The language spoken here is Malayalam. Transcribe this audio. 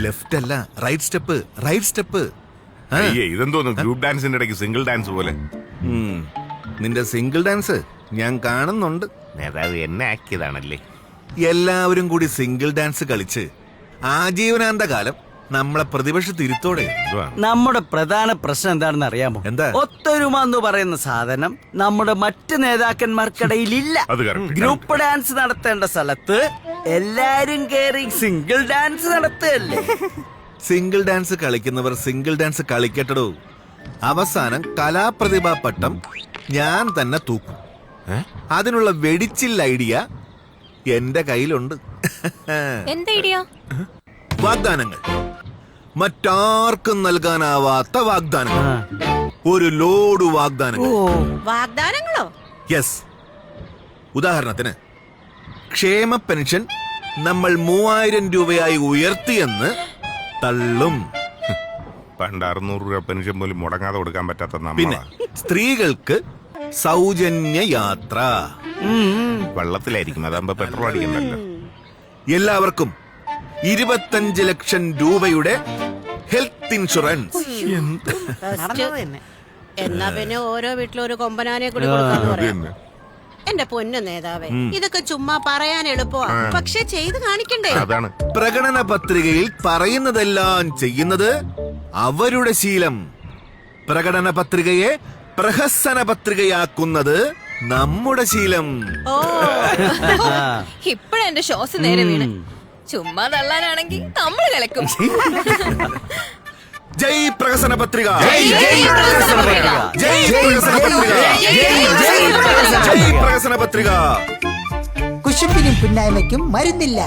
ലെഫ്റ്റ് അല്ല, റൈറ്റ് സ്റ്റെപ്പ്, റൈറ്റ് സ്റ്റെപ്പ്. ഇതെന്തോന്നു ഗ്രൂപ്പ് ഡാൻസിന്റെ ഇടയ്ക്ക് സിംഗിൾ ഡാൻസ് പോലെ? നിന്റെ സിംഗിൾ ഡാൻസ് ഞാൻ കാണുന്നുണ്ട്. നേതാവ് എന്നെ ആക്കിയതാണല്ലേ? എല്ലാവരും കൂടി സിംഗിൾ ഡാൻസ് കളിച്ച് ആജീവനാന്ത കാലം നമ്മളെ പ്രതിപക്ഷ തിരുത്തോടെ. നമ്മുടെ പ്രധാന പ്രശ്നം എന്താണെന്ന് അറിയാമോ? എന്താ? ഒത്തൊരുമ എന്ന് പറയുന്ന സാധനം നമ്മുടെ മറ്റ് നേതാക്കന്മാർക്കിടയിൽ ഇല്ല. ഗ്രൂപ്പ് ഡാൻസ് നടത്തേണ്ട സ്ഥലത്ത് എല്ലാരും കേറി സിംഗിൾ ഡാൻസ് നടത്തുകയല്ലേ? സിംഗിൾ ഡാൻസ് കളിക്കുന്നവർ സിംഗിൾ ഡാൻസ് കളിക്കട്ടോ. അവസാനം കലാപ്രതിഭാ പട്ടം ഞാൻ തന്നെ തൂക്കും. അതിനുള്ള വെടിച്ചിൽ ഐഡിയ എന്റെ കയ്യിലുണ്ട്. എന്താ ഐഡിയ? വാഗ്ദാനങ്ങൾ, മറ്റാർക്കും നൽകാനാവാത്ത വാഗ്ദാനങ്ങൾ. ഒരു ലോഡ് വാഗ്ദാനങ്ങൾ. വാഗ്ദാനങ്ങളോ? യെസ്. ഉദാഹരണത്തിന് ക്ഷേമ പെൻഷൻ നമ്മൾ 3000 രൂപയായി ഉയർത്തിയെന്ന് തള്ളും. പണ്ട് 600 രൂപ പെൻഷൻ പോലും മുടങ്ങാതെ കൊടുക്കാൻ പറ്റാത്ത പിന്നെ സ്ത്രീകൾക്ക് സൗജന്യ യാത്ര. വെള്ളത്തിലായിരിക്കും, അതാകുമ്പോ പെട്രോൾ അടിക്കണ്ടല്ലോ. എല്ലാവർക്കും 25 ലക്ഷം രൂപയുടെ ഹെൽത്ത് ഇൻഷുറൻസ്. എന്നാ പിന്നെ ഓരോ വീട്ടിലും ഒരു കൊമ്പനാനെ കൂടി കൊടുക്കാന്ന് പറയാം. എന്റെ പൊന്നു നേതാവേ, ഇതൊക്കെ ചുമ്മാ പറയാൻ എളുപ്പമാ, പക്ഷെ ചെയ്ത് കാണിക്കണ്ടേ? അതാണ് പ്രകടന പത്രികയിൽ പറയുന്നതെല്ലാം ചെയ്യുന്നത് അവരുടെ ശീലം. പ്രകടന പത്രികയെ പ്രഹസന പത്രികയാക്കുന്നത് നമ്മുടെ ശീലം. ഓ, ഇപ്പഴെന്റെ ശ്വാസം നേരെ വീണ്. ചുമ്മാ തള്ളാനാണെങ്കിൽ നമ്മൾ കിളക്കും. ജയ് പ്രഹസന പത്രിക, ജയ് പ്രഹസന പത്രിക, ജയ് പ്രഹസന പത്രിക, ജയ് പ്രഹസന പത്രിക. കുശുമ്പിനും പിന്നായ്മയ്ക്കും മരുന്നില്ല.